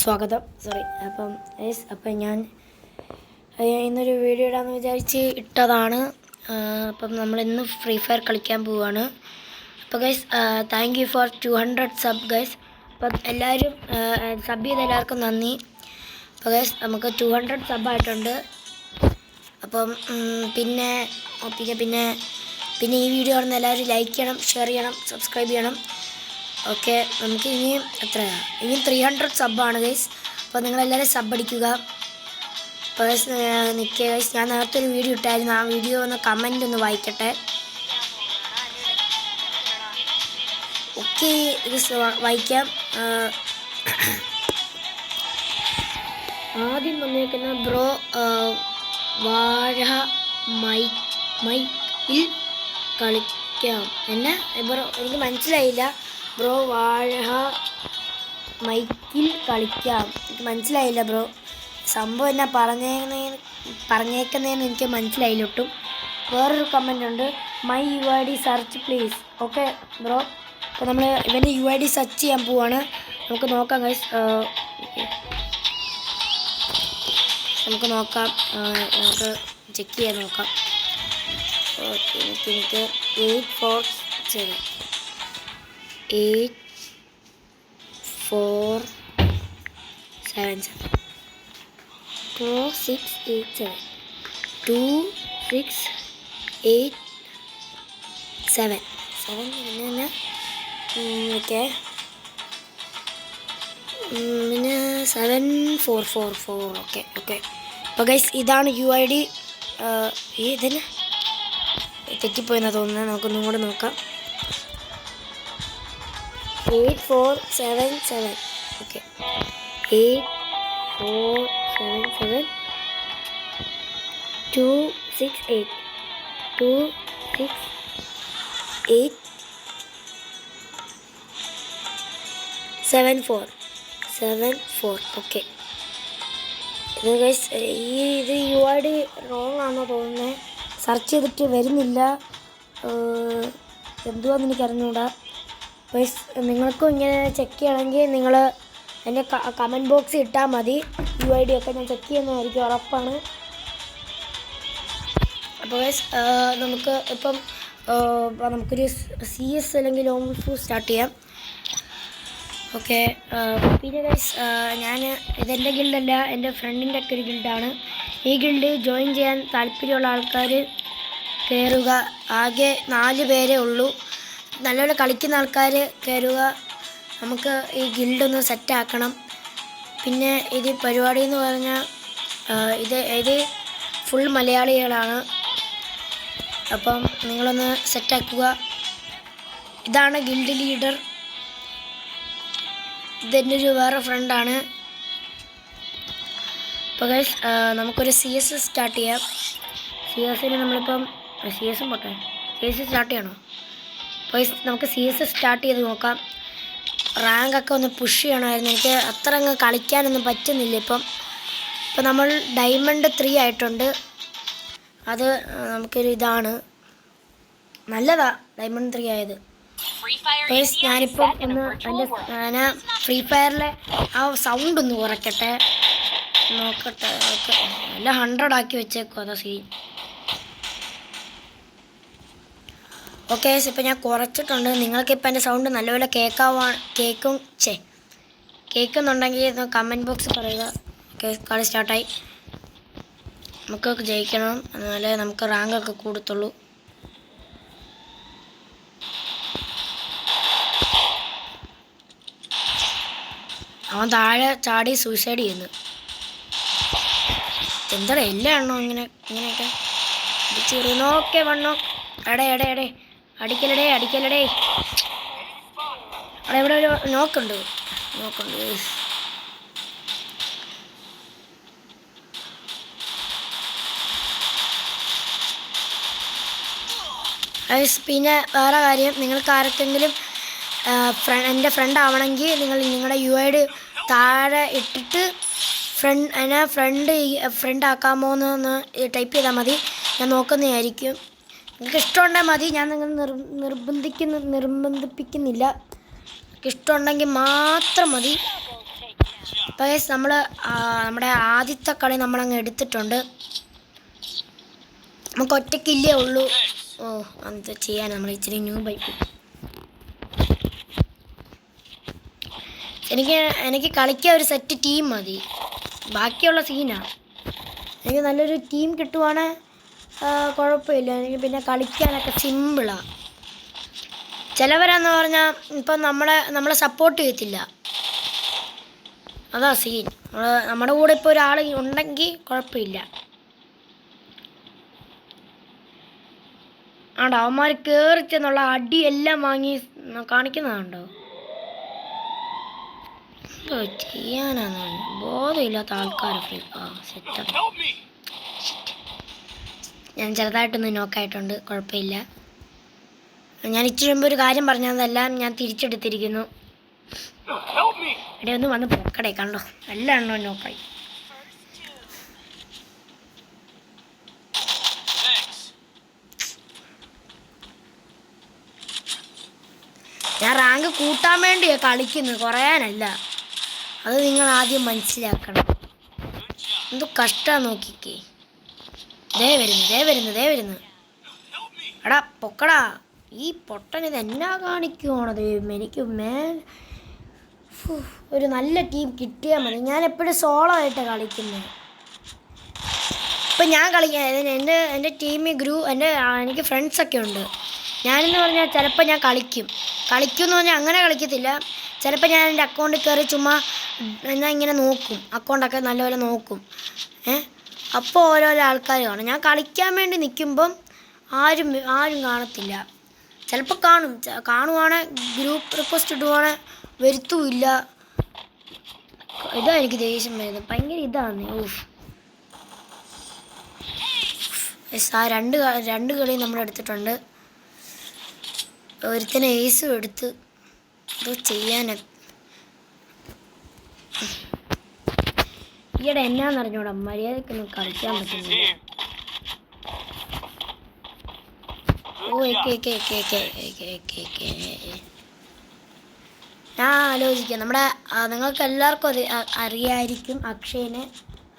സ്വാഗതം. അപ്പം ഞാൻ ഇന്നൊരു വീഡിയോ ഇടാമെന്ന് വിചാരിച്ച് ഇട്ടതാണ്. അപ്പം നമ്മളിന്ന് ഫ്രീ ഫയർ കളിക്കാൻ പോവുകയാണ്. അപ്പോൾ guys, thank you for 200 sub guys. അപ്പം എല്ലാവരും സബ് ചെയ്ത എല്ലാവർക്കും നന്ദി. അപ്പോൾ ഗൈസ്, നമുക്ക് 200 സബ്ബായിട്ടുണ്ട്. അപ്പം പിന്നെ ഈ വീഡിയോ കാണുന്ന എല്ലാവരും ലൈക്ക് ചെയ്യണം, ഷെയർ ചെയ്യണം, സബ്സ്ക്രൈബ് ചെയ്യണം. ഓക്കെ, നമുക്ക് ഇനിയും 300 സബ്ബാണ് ഗൈസ്. അപ്പോൾ നിങ്ങളെല്ലാവരും സബ് അടിക്കുക. അപ്പോൾ നിൽക്കുക ഗൈസ്, ഞാൻ നേരത്തെ ഒരു വീഡിയോ ഇട്ടായിരുന്നു. ആ വീഡിയോ ഒന്ന് കമൻ്റ് ഒന്ന് വായിക്കട്ടെ. ഓക്കെ, ഇത് വായിക്കാം. ആദ്യം വന്നേക്കുന്ന ബ്രോ വാഴ മൈക്കിൽ കളിക്കാം. എന്നെ ബ്രോ എനിക്ക് മനസ്സിലായില്ല. ബ്രോ വാഴ മൈക്കിൽ കളിക്കാം. എനിക്ക് മനസ്സിലായില്ല ബ്രോ. സംഭവം എന്നാ പറഞ്ഞേക്കുന്നതെന്ന് എനിക്ക് മനസ്സിലായില്ല ഒട്ടും. വേറൊരു കമൻ്റ് ഉണ്ട്, my UID search please. Okay bro, അപ്പോൾ നമ്മൾ ഇവൻ്റെ UID സെർച്ച് ചെയ്യാൻ പോവാണ്. നമുക്ക് നോക്കാം ഗൈസ്. നമുക്ക് ചെക്ക് ചെയ്യാൻ നോക്കാം. ഓക്കെ, എനിക്ക് 847 687 2687 പിന്നെ ഓക്കെ, പിന്നെ 7444. ഓക്കെ. അപ്പോൾ ഗൈസ്, ഇതാണ് UID. ഇതിന് തെറ്റിപ്പോയെന്നാണ് തോന്നുന്നത്. നമുക്കൊന്നും കൂടെ നോക്കാം. 8477. ഓക്കെ, 8477 268 74. ഓക്കെ, ഇത് ഗൈസ്, ഇത് UID റോങ് ആണെന്ന് തോന്നുന്നത്. സെർച്ച് ചെയ്തിട്ട് വരുന്നില്ല. എന്തുവാന്ന് എനിക്ക് അറിഞ്ഞൂടാ. ഗൈസ്, നിങ്ങൾക്കും ഇങ്ങനെ ചെക്ക് ചെയ്യണമെങ്കിൽ നിങ്ങൾ എൻ്റെ കമൻറ്റ് ബോക്സിൽ ഇട്ടാൽ മതി. UID ഒക്കെ ഞാൻ ചെക്ക് ചെയ്യുന്നതായിരിക്കും, ഉറപ്പാണ്. അപ്പോൾ ഗൈസ്, നമുക്കൊരു CS അല്ലെങ്കിൽ ലോങ് ഫൂ സ്റ്റാർട്ട് ചെയ്യാം. ഓക്കെ, പിന്നെ ഗൈസ്, ഇതെൻ്റെ ഗിൽഡല്ല, എൻ്റെ ഫ്രണ്ടിൻ്റെ ഒക്കെ ഒരു ഗിൽഡാണ്. ഈ ഗിൽഡ് ജോയിൻ ചെയ്യാൻ താല്പര്യമുള്ള ആൾക്കാർ കയറുക. ആകെ 4 പേരേ ഉള്ളൂ. നല്ലപോലെ കളിക്കുന്ന ആൾക്കാർ കയറുക. നമുക്ക് ഈ ഗിൽഡൊന്ന് സെറ്റാക്കണം. പിന്നെ ഇത് പരിപാടി എന്ന് പറഞ്ഞാൽ ഇത് ഫുൾ മലയാളികളാണ്. അപ്പം നിങ്ങളൊന്ന് സെറ്റാക്കുക. ഇതാണ് ഗിൽഡ് ലീഡർ. ഇതെൻ്റെ ഒരു വേറെ ഫ്രണ്ടാണ്. അപ്പോൾ ഗൈസ്, നമുക്കൊരു CS സ്റ്റാർട്ട് ചെയ്യാം. CSന് നമ്മളിപ്പം CS സ്റ്റാർട്ട് ചെയ്യണോ? അപ്പോൾ നമുക്ക് CS സ്റ്റാർട്ട് ചെയ്ത് നോക്കാം. റാങ്കൊക്കെ ഒന്ന് പുഷ് ചെയ്യണമായിരുന്നു. എനിക്ക് അത്ര അങ്ങ് കളിക്കാനൊന്നും പറ്റുന്നില്ല ഇപ്പം നമ്മൾ ഡയമണ്ട് 3 ആയിട്ടുണ്ട്. അത് നമുക്കൊരു ഇതാണ്, നല്ലതാ ഡയമണ്ട് 3 ആയത്. ഞാനിപ്പം ഞാൻ ഫ്രീ ഫയറിലെ ആ സൗണ്ട് ഒന്ന് കുറയ്ക്കട്ടെ, നോക്കട്ടെ. ഓക്കെ, എല്ലാം 100 ആക്കി വെച്ചേക്കും. അതാ സീൻ. ഓക്കെ, ഇപ്പം ഞാൻ കുറച്ചിട്ടുണ്ട്. നിങ്ങൾക്കിപ്പോൾ എൻ്റെ സൗണ്ട് നല്ലപോലെ കേൾക്കുന്നുണ്ടെങ്കിൽ കമൻറ്റ് ബോക്സിൽ പറയുക. ഓക്കെ, കളി സ്റ്റാർട്ടായി. നമുക്കൊക്കെ ജയിക്കണം, എന്നാലേ നമുക്ക് റാങ്കൊക്കെ കൂടത്തുള്ളൂ. അവൻ താഴെ ചാടി സൂയിസൈഡ് ചെയ്യുന്നു. എന്താടാ എല്ലാ എണ്ണോ ഇങ്ങനെയൊക്കെ ചെറുന്നോ? ഓക്കെ, വണ്ണോ. എടേ അടിക്കലടേ. അവിടെ ഇവിടെ ഒരു നോക്കുണ്ട്. പിന്നെ വേറെ കാര്യം, നിങ്ങൾക്ക് ആർക്കെങ്കിലും എൻ്റെ ഫ്രണ്ട് ആവണമെങ്കിൽ നിങ്ങൾ നിങ്ങളുടെ UID താഴെ ഇട്ടിട്ട് ഫ്രണ്ട് ആക്കാമോ എന്ന് ടൈപ്പ് ചെയ്താൽ മതി. ഞാൻ നോക്കുന്നതായിരിക്കും. നിങ്ങൾക്ക് ഇഷ്ടമുണ്ടെങ്കിൽ മതി. ഞാൻ നിങ്ങൾ നിർബന്ധിപ്പിക്കുന്നില്ല. ഇഷ്ടമുണ്ടെങ്കിൽ മാത്രം മതി. അപ്പോൾ ഗൈസ് നമ്മൾ നമ്മുടെ ആദ്യത്തെ കളി നമ്മളങ്ങ് എടുത്തിട്ടുണ്ട്. നമുക്ക് ഒറ്റയ്ക്കില്ലേ ഉള്ളൂ. ഓ അത് ചെയ്യാൻ നമ്മൾ ഇച്ചിരി ന്യൂബായി. എനിക്ക് കളിക്കാൻ ഒരു സെറ്റ് ടീം മതി, ബാക്കിയുള്ള സീനാണ്. എനിക്ക് നല്ലൊരു ടീം കിട്ടുവാണെങ്കിൽ കുഴപ്പമില്ല. എനിക്ക് പിന്നെ കളിക്കാനൊക്കെ സിമ്പിളാണ്. ചിലവരാന്ന് പറഞ്ഞാൽ ഇപ്പം നമ്മളെ സപ്പോർട്ട് ചെയ്യത്തില്ല, അതാ സീൻ. നമ്മുടെ കൂടെ ഇപ്പോൾ ഒരാൾ ഉണ്ടെങ്കിൽ കുഴപ്പമില്ല. ആണ്ടോ അവന്മാർ കയറിച്ചെന്നുള്ള അടിയെല്ലാം വാങ്ങി കാണിക്കുന്നതാണ്ടോ. എന്തോ ചെയ്യാനാണ്, ബോധമില്ലാത്ത ആൾക്കാരൊക്കെ. സെറ്റപ്പ്. ഞാൻ ചെറുതായിട്ടൊന്ന് നോക്കായിട്ടുണ്ട്, കുഴപ്പമില്ല. ഞാൻ ഇച്ചിരി മുമ്പ് ഒരു കാര്യം പറഞ്ഞതെല്ലാം ഞാൻ തിരിച്ചെടുത്തിരിക്കുന്നു. ഇവിടെ ഒന്ന് വന്ന് പൊക്കടേ, കണ്ടോ എല്ലാം എണ്ണോ നോക്കായി. ഞാൻ റാങ്ക് കൂട്ടാൻ വേണ്ടിയാണ് കളിക്കുന്നത്, കുറയാനല്ല. അത് നിങ്ങൾ ആദ്യം മനസ്സിലാക്കണം. എന്ത് കഷ്ടമാണ് നോക്കിക്കേ. ദേ വരുന്നു. എടാ പൊക്കടാ, ഈ പൊട്ടൻ ഇത് എന്നാ കാണിക്കുവാണത്. എനിക്ക് ഒരു നല്ല ടീം കിട്ടിയാൽ മതി. ഞാൻ എപ്പോഴും സോളോ ആയിട്ടാണ് കളിക്കുന്നത്. ഇപ്പം ഞാൻ കളിക്കാൻ എൻ്റെ ടീമിൽ എനിക്ക് ഫ്രണ്ട്സൊക്കെ ഉണ്ട്. ഞാനെന്ന് പറഞ്ഞാൽ ചിലപ്പോൾ ഞാൻ കളിക്കും എന്ന് പറഞ്ഞാൽ അങ്ങനെ കളിക്കത്തില്ല. ചിലപ്പോൾ ഞാൻ എൻ്റെ അക്കൗണ്ടിൽ കയറി ചുമ്മാ എന്നാൽ ഇങ്ങനെ നോക്കും, അക്കൗണ്ടൊക്കെ നല്ലപോലെ നോക്കും. അപ്പോൾ ഓരോരോ ആൾക്കാർ കാണും. ഞാൻ കളിക്കാൻ വേണ്ടി നിൽക്കുമ്പം ആരും കാണത്തില്ല. ചിലപ്പോൾ കാണുവാണെങ്കിൽ ഗ്രൂപ്പ് റിക്വസ്റ്റ് ഇടുവാണെങ്കിൽ വരുത്തുമില്ല. ഇതാ എനിക്ക് ദേഷ്യം വരുന്നത്, ഭയങ്കര ഇതാണ്. ആ രണ്ട് കളി നമ്മൾ എടുത്തിട്ടുണ്ട്. ഒരുത്തനെ ഏസും എടുത്ത് ഇത് ചെയ്യാനൊക്കെ. ഈയിടെ എന്നാന്നറിഞ്ഞൂടാ, മര്യാദക്കൊന്നും കളിക്കാൻ പറ്റുന്നില്ല. ഞാൻ ആലോചിക്കാം, നിങ്ങൾക്ക് എല്ലാവർക്കും അറിയായിരിക്കും അക്ഷയനെ.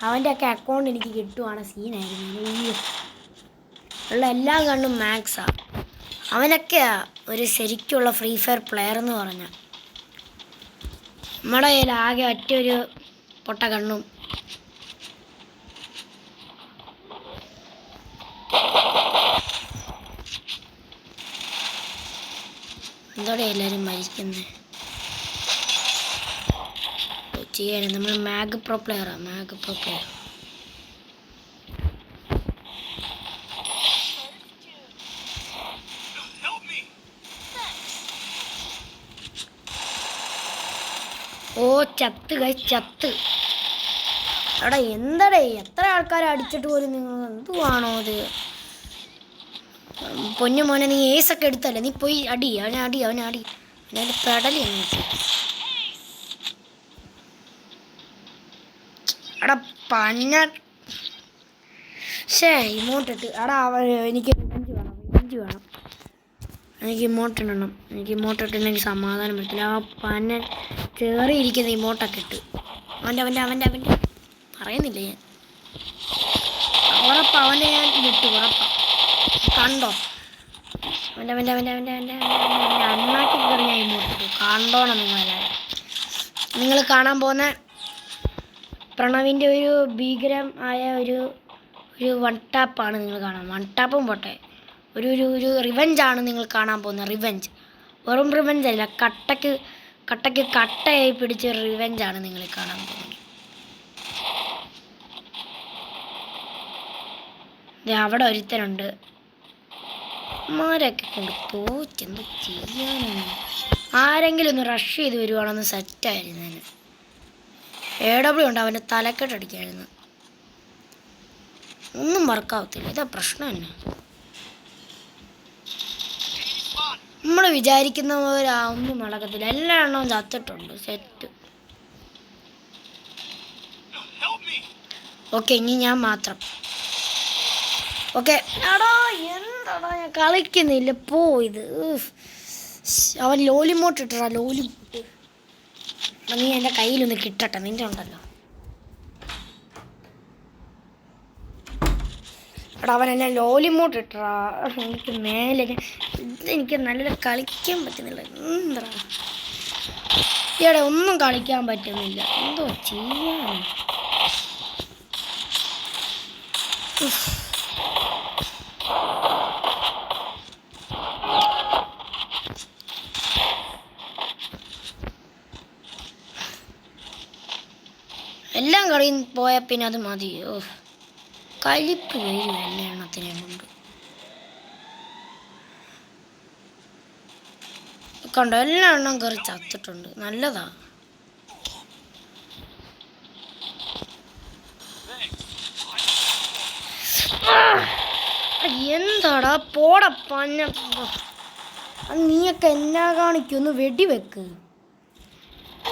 അവൻ്റെയൊക്കെ അക്കൗണ്ട് എനിക്ക് കിട്ടുവാണ് സീനായിരുന്നു. ഉള്ള എല്ലാ കണ്ണും മാക്സാണ്. അവനൊക്കെയാ ഒരു ശരിക്കുള്ള ഫ്രീ ഫയർ പ്ലെയർ എന്ന് പറഞ്ഞാൽ. നമ്മുടെ കയ്യിൽ ആകെ ഒറ്റൊരു പൊട്ട കണ്ണും. എന്തോടെ എല്ലാവരും മരിക്കുന്നത് ചെയ്യാൻ. നമ്മൾ മാഗ് പ്രോ പ്ലെയറാണ്. ചത്ത്. എടാ എന്താടേ, എത്ര ആൾക്കാരെ അടിച്ചിട്ട് പോലും നിങ്ങൾ എന്തുവാണോ അത്. പൊന്നു മോനെ, നീ ഏസൊക്കെ എടുത്തല്ലേ, നീ പോയി അവനെ അടി അവൻ്റെ പെടലി. എടാ പഞ്ഞ ഇമോട്ടിട്ട്. എടാ എനിക്ക് റിവെഞ്ച് വേണം. എനിക്ക് ഇമോട്ടിട്ട് എനിക്ക് സമാധാനം പറ്റില്ല. ആ പന്ന ചേറിയിരിക്കുന്ന ഇമോട്ടൊക്കെ ഇട്ട് അവൻ്റെ പറയുന്നില്ല ഞാൻ. അവനെ ഞാൻ വിട്ടു ഉറപ്പാ. കണ്ടോ അവൻ്റെ അണ്ണാക്കി കയറി ഞാൻ ഇമോട്ടിട്ടു. കണ്ടോണം നിങ്ങൾ കാണാൻ പോകുന്ന പ്രണവിൻ്റെ ഒരു ഭീകരം ആയ ഒരു വൺ ടാപ്പാണ് നിങ്ങൾ കാണാൻ. വൺ ടാപ്പും പോട്ടെ, ഒരു റിവെഞ്ചാണ് നിങ്ങൾ കാണാൻ പോകുന്നത്. റിവെഞ്ച്, വെറും റിവെഞ്ച് അല്ല, കട്ടയായി പിടിച്ച റിവെഞ്ചാണ് നിങ്ങൾ കാണാൻ പോകുന്നത്. അവിടെ ഒരുത്തനുണ്ട്. മാരൊക്കെ കൊണ്ട് തോറ്റെന്ത് ചെയ്യാനാണ്. ആരെങ്കിലും ഒന്ന് റഷ് ചെയ്ത് വരുവാണെന്ന് സെറ്റായിരുന്നു. AW ഉണ്ട്, അവൻ്റെ തലക്കെട്ടടിക്കായിരുന്നു. ഒന്നും വർക്കാവത്തില്ല. ഇതാ പ്രശ്നം തന്നെ. നമ്മൾ വിചാരിക്കുന്ന പോലെ ഒന്നും നടക്കത്തില്ല. എല്ലാ എണ്ണവും ചത്തിട്ടുണ്ട്. സെറ്റ്. ഓക്കെ, ഇനി ഞാൻ മാത്രം. ഓക്കെ. എടാ എന്താടാ, ഞാൻ കളിക്കുന്നില്ല. ഇത് അവൻ ലോലിമോട്ട് ഇട്ടാ. നീ എൻ്റെ കയ്യിലൊന്ന് കിട്ടട്ടെ, നിൻ്റെ ഉണ്ടല്ലോ. എടാ അവൻ എന്നെ ലോലിമോട്ട് ഇട്ടാ. എനിക്ക് മേലെ ഇതെനിക്ക് നല്ല കളിക്കാൻ പറ്റുന്നില്ല. എന്താ ഇവിടെ ഒന്നും കളിക്കാൻ പറ്റുന്നില്ല, എന്തോ ചെയ്യാൻ. എല്ലാം കളിയും പോയാൽ പിന്നെ അത് മതിയോ? കലിപ്പ് വരും എല്ലാ എണ്ണത്തിനെ കൊണ്ട്. കണ്ടോ, എല്ലാ എണ്ണം കയറി ചത്തിട്ടുണ്ട്. നല്ലതാ. എന്താടാ പോട പഞ്ഞ. നീയൊക്കെ എന്നാ കാണിക്കൊന്ന് വെടിവെക്ക്.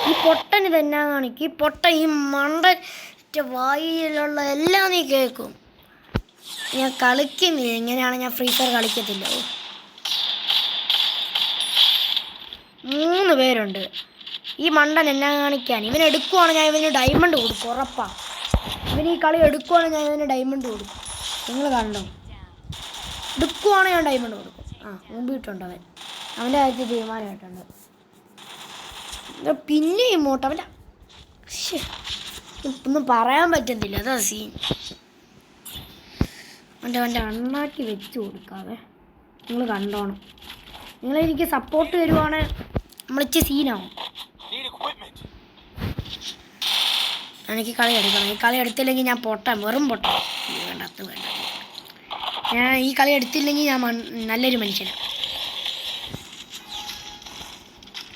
ഈ പൊട്ടനിത് എന്നാ കാണിക്കും? ഈ പൊട്ട ഈ മണ്ട വായിലുള്ള എല്ലാം നീ കേൾക്കും. ഞാൻ കളിക്കുന്നില്ല, ഇങ്ങനെയാണ് ഞാൻ ഫ്രീ ഫയർ കളിക്കത്തില്ല. 3 പേരുണ്ട്. ഈ മണ്ടൻ എന്നാ കാണിക്കാൻ? ഇവൻ എടുക്കുവാണ് ഞാൻ ഇവന് ഡയമണ്ട് കൊടുക്കും, ഉറപ്പാ. ഇവൻ ഈ കളി എടുക്കുവാണ് ഞാൻ ഇവന് ഡയമണ്ട് കൊടുക്കും. നിങ്ങൾ കണ്ടോ? എടുക്കുവാണ് ഞാൻ ഡയമണ്ട് കൊടുക്കും. മുമ്പിട്ടുണ്ട് അവൻ. അവൻ്റെ കാര്യത്തിൽ തീരുമാനമായിട്ടുണ്ട്. പിന്നെ ഇങ്ങോട്ട് അവൻ്റെ ഒന്നും പറയാൻ പറ്റുന്നില്ല, അതാ സീൻ. അവൻ്റെ അണ്ണാക്കി വെച്ച് കൊടുക്കാവേ. നിങ്ങൾ കണ്ടോണം. നിങ്ങളെനിക്ക് സപ്പോർട്ട് തരുവാണെങ്കിൽ നമ്മളിച്ച് സീനാവും. എനിക്ക് കളി എടുക്കണം. ഈ കളി എടുത്തില്ലെങ്കിൽ ഞാൻ പൊട്ടാൻ, വെറും പൊട്ടാൻ. വേണ്ട, അത് വേണ്ട. ഞാൻ ഈ കളി എടുത്തില്ലെങ്കിൽ ഞാൻ നല്ലൊരു മനുഷ്യനാണ്.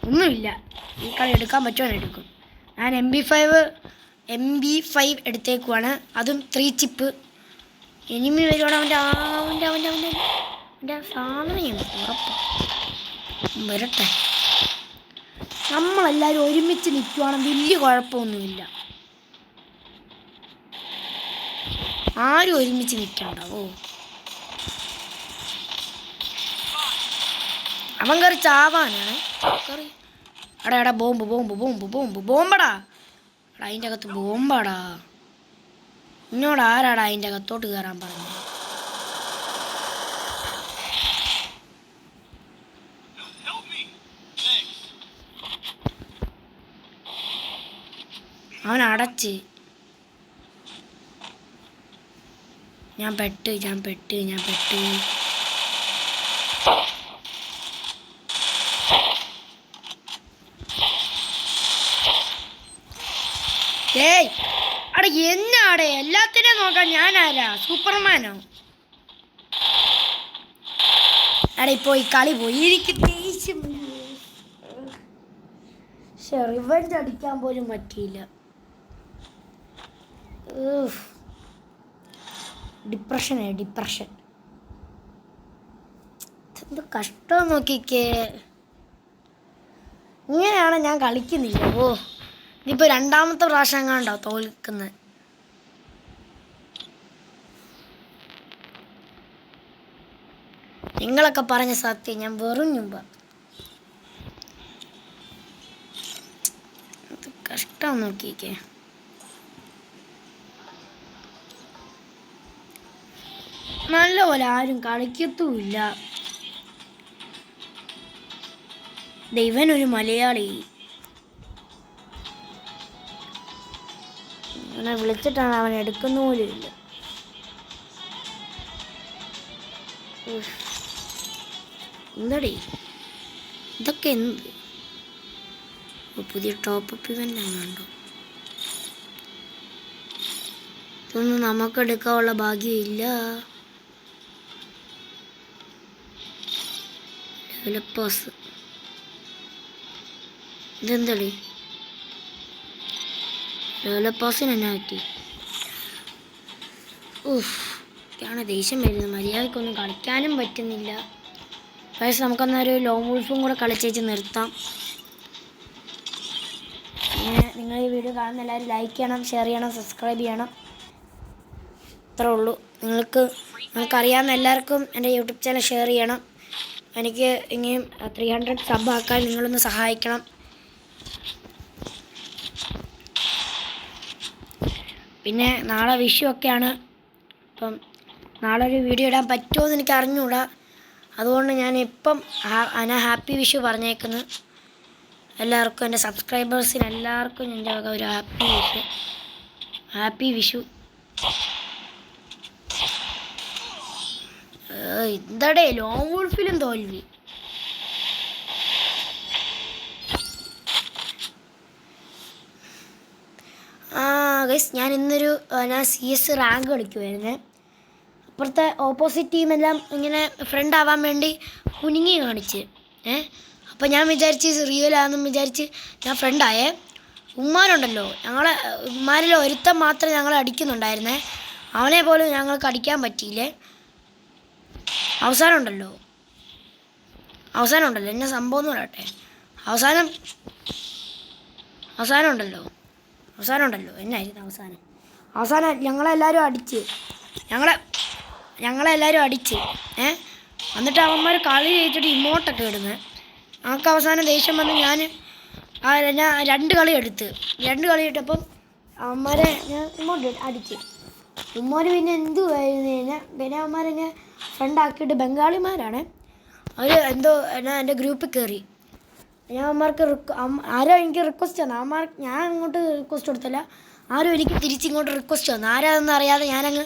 ഒന്നുമില്ല, ഈ കളി എടുക്കാൻ പറ്റുമോ എടുക്കും. ഞാൻ MB5 എടുത്തേക്കുവാണ്, അതും 3 ചിപ്പ്. എനിമി വരുവാണ് അവൻ്റെ സാധനം ഉറപ്പാണ്. വരട്ടെ. നമ്മളെല്ലാവരും ഒരുമിച്ച് നിൽക്കുവാണെങ്കിൽ വലിയ കുഴപ്പമൊന്നുമില്ല. ആരും ഒരുമിച്ച് നിൽക്കണ്ടാവോ? അവൻ കയറി ചാവാനാണ്. എടാ ബോംബടാ. എടാ അതിൻ്റെ അകത്ത് ബോംബാടാ. ഇന്നോട് ആരാടാ അതിൻ്റെ അകത്തോട്ട് കയറാൻ പറഞ്ഞു? അവൻ അടച്ച്. ഞാൻ പെട്ട്. ഏയ് അട എന്നാടെ എല്ലാത്തിനെയും നോക്കാൻ ഞാനാരാ? സൂപ്പർമാനോ? അട ഇപ്പോൾ ഈ കളി പോയി. എനിക്ക് ദേഷ്യം. പക്ഷെ റിവെഞ്ച് അടിക്കാൻ പോലും പറ്റിയില്ല. ഡിപ്രഷൻ. എന്ത് കഷ്ടം നോക്കിക്കേ. ഇങ്ങനെയാണ് ഞാൻ കളിക്കുന്നില്ല. ഇതിപ്പോൾ 2ാമത്തെ പ്രാവശ്യം കണ്ടോ തോൽക്കുന്നത്. നിങ്ങളൊക്കെ പറഞ്ഞ സത്യം, ഞാൻ വെറും മുമ്പ്. കഷ്ടം നോക്കിക്കേ. നല്ലപോലെ ആരും കളിക്കത്തുമില്ല. ഇവനൊരു മലയാളി. അവനെ വിളിച്ചിട്ടാണ് അവൻ എടുക്കുന്ന പോലും ഇല്ല. എന്തടി ഇതൊക്കെ? എന്ത് പുതിയ ടോപ്പപ്പ് ഇവൻ്റാണ് കണ്ടോ? ഇതൊന്നും നമുക്കെടുക്കാനുള്ള ഭാഗ്യമില്ല. ലെവലപ്പാസ് ഇതെന്തടി? ലെവലപ്പാസിന് എന്നാ പറ്റി? ഒക്കെയാണ് ദേഷ്യം വരുന്നത്. മര്യാദക്കൊന്നും കളിക്കാനും പറ്റുന്നില്ല. പക്ഷേ നമുക്കൊന്നൊരു ലോങ് വോൾഫും കൂടെ കളിച്ചേച്ച് നിർത്താം. പിന്നെ നിങ്ങൾ ഈ വീഡിയോ കാണുന്ന എല്ലാവരും ലൈക്ക് ചെയ്യണം, ഷെയർ ചെയ്യണം, സബ്സ്ക്രൈബ് ചെയ്യണം. അത്രേ ഉള്ളൂ. നിങ്ങൾക്കറിയാവുന്ന എല്ലാവർക്കും എൻ്റെ യൂട്യൂബ് ചാനൽ ഷെയർ ചെയ്യണം. എനിക്ക് ഇനിയും 300 സബ് ആക്കാൻ നിങ്ങളൊന്ന് സഹായിക്കണം. പിന്നെ നാളെ വിഷു ഒക്കെയാണ്. അപ്പം നാളെ ഒരു വീഡിയോ ഇടാൻ പറ്റുമോ എന്ന് എനിക്ക് അറിഞ്ഞുകൂടാ. അതുകൊണ്ട് ഞാൻ ഹാപ്പി വിഷു പറഞ്ഞേക്കുന്നു എല്ലാവർക്കും. എൻ്റെ സബ്സ്ക്രൈബേഴ്സിന് എല്ലാവർക്കും എൻ്റെ വക ഒരു ഹാപ്പി വിഷു. എന്താടേ ലോങ് വോൾഫിലും തോൽവി. ഗൈസ്, ഞാൻ CS റാങ്ക് കളിക്കുമായിരുന്നേ. അപ്പുറത്തെ ഓപ്പോസിറ്റ് ടീമെല്ലാം ഇങ്ങനെ ഫ്രണ്ട് ആവാൻ വേണ്ടി കുനിങ്ങി കാണിച്ച്. അപ്പോൾ ഞാൻ വിചാരിച്ച് റിയലാണെന്നും വിചാരിച്ച് ഞാൻ ഫ്രണ്ടായേ. ഉമ്മാരുണ്ടല്ലോ, ഉമ്മാരിൽ ഒരുത്തൻ മാത്രം ഞങ്ങളെ അടിക്കുന്നുണ്ടായിരുന്നേ. അവനെ പോലും ഞങ്ങൾക്ക് അടിക്കാൻ പറ്റിയില്ലേ. അവസാനം ഉണ്ടല്ലോ എന്നെ സംഭവം എന്ന് പറയട്ടെ. അവസാനം ഉണ്ടല്ലോ എന്നായിരുന്നു അവസാനം ഞങ്ങളെല്ലാവരും അടിച്ച് എന്നിട്ട് അവന്മാർ കളി ജയിച്ചിട്ട് ഇമോട്ടൊക്കെ ഇടുന്നത്. ഞങ്ങൾക്ക് അവസാനം ദേഷ്യം വന്ന് ഞാൻ 2 കളി ഇട്ടപ്പം അവന്മാരെ ഞാൻ ഇമോട്ട് അടിച്ച്. ഉമ്മാർ പിന്നെ എന്തുവായിരുന്നു കഴിഞ്ഞാൽ പിന്നെ അവന്മാരെന്നെ ഫ്രണ്ടാക്കിയിട്ട് ബംഗാളിമാരാണ് അവർ. എൻ്റെ ഗ്രൂപ്പിൽ കയറി. ഞാൻ അവന്മാർക്ക് ആരോ എനിക്ക് റിക്വസ്റ്റ് തന്നു. ഞാൻ അങ്ങോട്ട് റിക്വസ്റ്റ് കൊടുത്തില്ല, ആരും എനിക്ക് തിരിച്ചിങ്ങോട്ട് റിക്വസ്റ്റ് തന്നു. ആരാതെന്ന് അറിയാതെ ഞാനങ്ങ്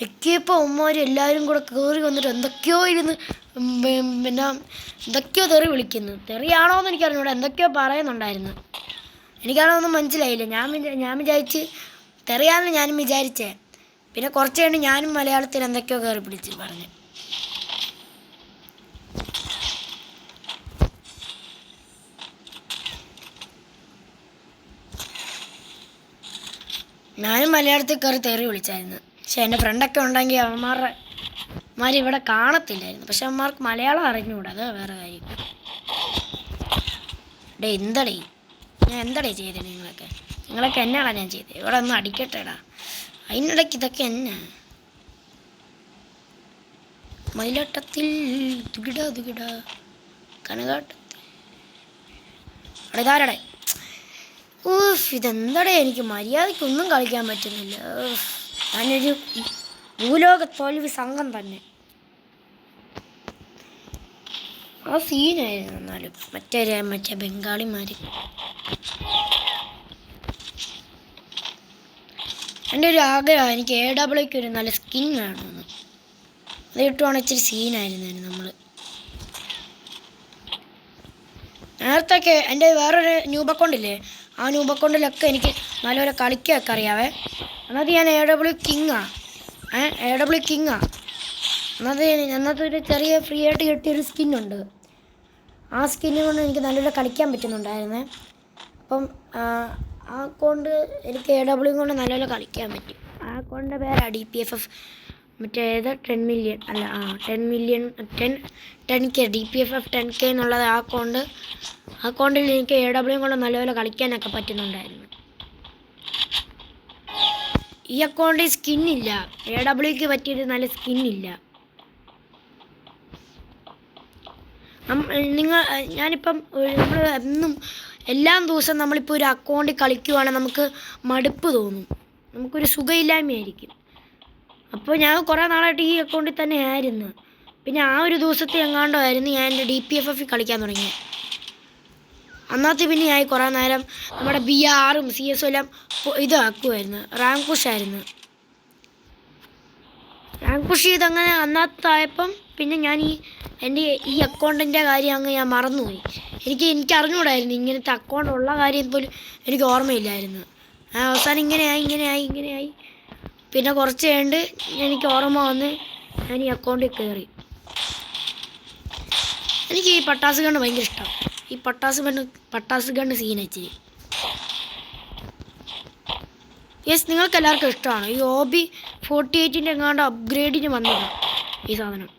നെക്കിയപ്പോൾ ഉമ്മാർ എല്ലാവരും കൂടെ കയറി വന്നിട്ട് എന്തൊക്കെയോ തെറി വിളിക്കുന്നു. തെറിയാണോ എന്ന് എനിക്കറിഞ്ഞൂടാ, എന്തൊക്കെയോ പറയുന്നുണ്ടായിരുന്നു. എനിക്കാണോന്നും മനസ്സിലായില്ല. ഞാൻ വിചാരിച്ച് തെറിയാണെന്ന് ഞാനും വിചാരിച്ചേ. പിന്നെ കുറച്ച് കഴിഞ്ഞ് ഞാനും മലയാളത്തിൽ എന്തൊക്കെയോ കയറി പിടിച്ച് പറഞ്ഞു. ഞാനും മലയാളത്തിൽ കയറി തെറി വിളിച്ചായിരുന്നു. പക്ഷെ എൻ്റെ ഫ്രണ്ടൊക്കെ ഉണ്ടെങ്കിൽ അവന്മാർ ഇവിടെ കാണത്തില്ലായിരുന്നു. പക്ഷെ അവന്മാർക്ക് മലയാളം അറിഞ്ഞുകൂടാ, അത് വേറെ കാര്യം. ഞാൻ എന്തടേ ചെയ്തത്? നിങ്ങളൊക്കെ എന്നാണ് ഞാൻ ചെയ്തത്? ഇവിടെ ഒന്ന് അടിക്കട്ടെടാ. അതിനിടയ്ക്ക് ഇതൊക്കെ എന്നാ മയിലാട്ടത്തിൽ ദുകിട കനകാട്ടത്തിൽ ഇതാരടെ. ഇതെന്തടേ, എനിക്ക് മര്യാദയ്ക്കൊന്നും കളിക്കാൻ പറ്റുന്നില്ല. ഞാനൊരു ഭൂലോക തോൽവി സംഘം തന്നെ. ആ സീനായിരുന്നു. എന്നാലും മറ്റേ ബംഗാളിമാർ. എൻ്റെ ഒരു ആഗ്രഹമാണ് എനിക്ക് AWക്ക് ഒരു നല്ല സ്കിൻ വേണമെന്ന്. അത് കിട്ടുവാണെങ്കിൽ ഇച്ചിരി സീനായിരുന്നു നമ്മൾ. നേരത്തൊക്കെ എൻ്റെ വേറൊരു ന്യൂബ് അക്കൗണ്ടില്ലേ, ആ ന്യൂബ് അക്കൗണ്ടിലൊക്കെ എനിക്ക് നല്ലപോലെ കളിക്കുകയൊക്കെ അറിയാവേ. അന്നത്തെ ഞാൻ AW കിങ്ങാണ്. അന്നത്തെ ഒരു ചെറിയ ഫ്രീ ആയിട്ട് കിട്ടിയൊരു സ്കിന്നുണ്ട്. ആ സ്കിന്നു കൊണ്ട് എനിക്ക് നല്ലപോലെ കളിക്കാൻ പറ്റുന്നുണ്ടായിരുന്നേ. അപ്പം ആ അക്കൗണ്ട് എനിക്ക് AW കൊണ്ട് നല്ലപോലെ കളിക്കാൻ പറ്റും. ആ അക്കൗണ്ടിൻ്റെ പേരാണ് DPFF മറ്റേത് 10 മില്യൺ അല്ല 10K DPFF 10K എന്നുള്ളത്. ആ അക്കൗണ്ടിൽ എനിക്ക് AW കൊണ്ട് നല്ലപോലെ കളിക്കാനൊക്കെ പറ്റുന്നുണ്ടായിരുന്നു. ഈ അക്കൗണ്ടിൽ സ്കിന്നില്ല, AWക്ക് പറ്റിയൊരു നല്ല സ്കിന്നില്ല. ഞാനിപ്പം നമ്മൾ എല്ലാ ദിവസവും നമ്മളിപ്പോൾ ഒരു അക്കൗണ്ടിൽ കളിക്കുവാണെങ്കിൽ നമുക്ക് മടുപ്പ് തോന്നും, നമുക്കൊരു സുഖമില്ലായ്മയായിരിക്കും. അപ്പോൾ ഞാൻ കുറേ നാളായിട്ട് ഈ അക്കൗണ്ടിൽ തന്നെ ആയിരുന്നു. പിന്നെ ആ ഒരു ദിവസത്തെ എങ്ങാണ്ടോ ആയിരുന്നു ഞാൻ എൻ്റെ DPFF കളിക്കാൻ തുടങ്ങിയത്. അന്നത്തെ പിന്നെ ആയി കുറേ നേരം നമ്മുടെ BRും CS എല്ലാം ഇതാക്കുമായിരുന്നു. റാങ്ക് പുഷ് ചെയ്തങ്ങനെ അന്നത്തായപ്പം പിന്നെ ഞാൻ എൻ്റെ ഈ അക്കൗണ്ടിൻ്റെ കാര്യം ഞാൻ മറന്നുപോയി. എനിക്ക് അറിഞ്ഞുകൂടായിരുന്നു ഇങ്ങനത്തെ അക്കൗണ്ട് ഉള്ള കാര്യം പോലും എനിക്ക് ഓർമ്മയില്ലായിരുന്നു. അവസാനം ഇങ്ങനെയായി പിന്നെ കുറച്ച് കഴിഞ്ഞ് എനിക്ക് ഓർമ്മ വന്ന് ഞാൻ ഈ അക്കൗണ്ടിൽ കയറി. എനിക്ക് ഈ പട്ടാസ് ഗണ്ണ് ഭയങ്കര ഇഷ്ടമാണ്. ഈ പട്ടാസ് ഗണ്ണ് സീനച്ചിരി. നിങ്ങൾക്ക് എല്ലാവർക്കും ഇഷ്ടമാണ്. ഈ OB48 എങ്ങാണ്ട് അപ്ഗ്രേഡിന് വന്നതാണ് ഈ സാധനം.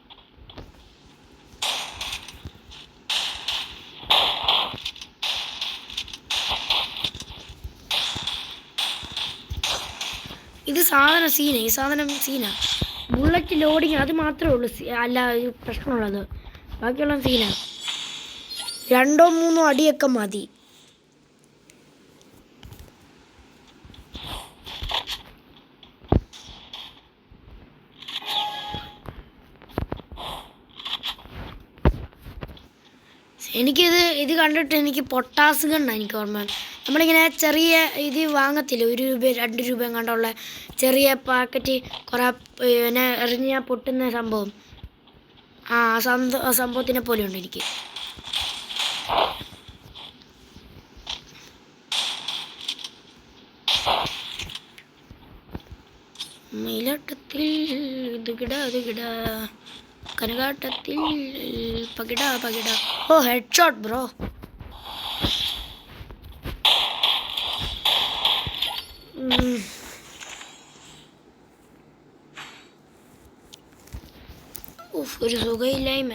ഈ സാധനം സീനാണ്. ബുള്ളറ്റ് ലോഡിങ് അത് മാത്രമേ ഉള്ളൂ അല്ല പ്രശ്നമുള്ളത്. ബാക്കിയുള്ള സീനാണ്. 2-3 അടിയൊക്കെ മതി. ഇത് കണ്ടിട്ട് എനിക്ക് പൊട്ടാസ് ഗണ്ണാണ് എനിക്ക് ഓർമ്മ. നമ്മളിങ്ങനെ ചെറിയ ഇത് വാങ്ങത്തില്ല, 1 രൂപ 2 രൂപ കണ്ടുള്ള ചെറിയ പാക്കറ്റ് കുറേ പിന്നെ എറിഞ്ഞാൽ പൊട്ടുന്ന സംഭവം. ആ സംഭവത്തിനെ പോലെയുണ്ട് എനിക്ക്. മയിലാട്ടത്തിൽ ഇത് കനകാട്ടത്തിൽ പകിട. ഓ ഹെഡ് ഷോട്ട് ബ്രോ. ഒരു സുഖമില്ലായ്മ.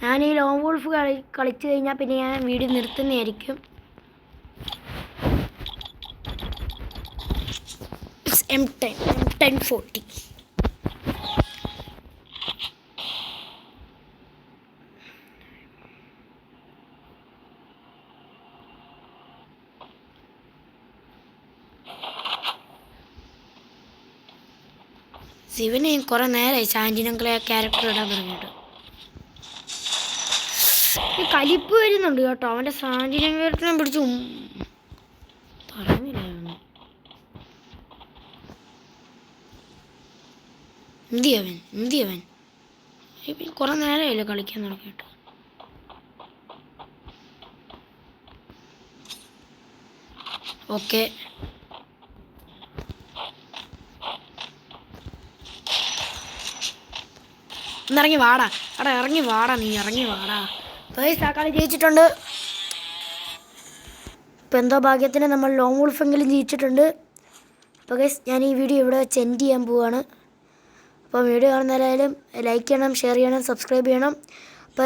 ഞാൻ ഈ ലോങ് വോൾഫ് കളിച്ചു കഴിഞ്ഞാൽ പിന്നെ ഞാൻ വീഡിയോ നിർത്തുന്നതായിരിക്കും. M1040. ശിവന് കുറെ നേരമായി സാന്റിനങ്ങളെ ക്യാരക്ടർ ഇടാൻ പറഞ്ഞിട്ട്. കലിപ്പ് വരുന്നുണ്ട് കേട്ടോ. അവൻ്റെ സാന്റിനം ക്യാരക്ടറിനെ പിടിച്ചു പറയുന്നില്ല. എന്തിയവൻ കുറെ നേരമായില്ല കളിക്കാൻ തുടങ്ങിയിട്ട്. ഓക്കെ, ഇറങ്ങി വാടാ. നീ ഇറങ്ങി വാടാ. ആ കളി ജയിച്ചിട്ടുണ്ട്. ഇപ്പം എന്തോ ഭാഗ്യത്തിന് നമ്മൾ ലോങ് വോൾഫെങ്കിലും ജയിച്ചിട്ടുണ്ട്. അപ്പോൾ ഗൈസ്, ഞാൻ ഈ വീഡിയോ ഇവിടെ വെച്ച് എൻഡ് ചെയ്യാൻ പോവുകയാണ്. അപ്പോൾ വീഡിയോ കാണുന്നവരായാലും ലൈക്ക് ചെയ്യണം, ഷെയർ ചെയ്യണം, സബ്സ്ക്രൈബ് ചെയ്യണം. അപ്പോൾ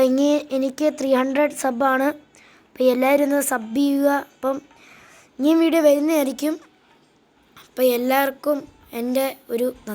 എനിക്ക് 300 സബ്ബാണ്. അപ്പോൾ എല്ലാവരും ഒന്ന് സബ് ചെയ്യുക. അപ്പം ഇനിയും വീഡിയോ വരുന്നതായിരിക്കും. അപ്പോൾ എല്ലാവർക്കും എൻ്റെ ഒരു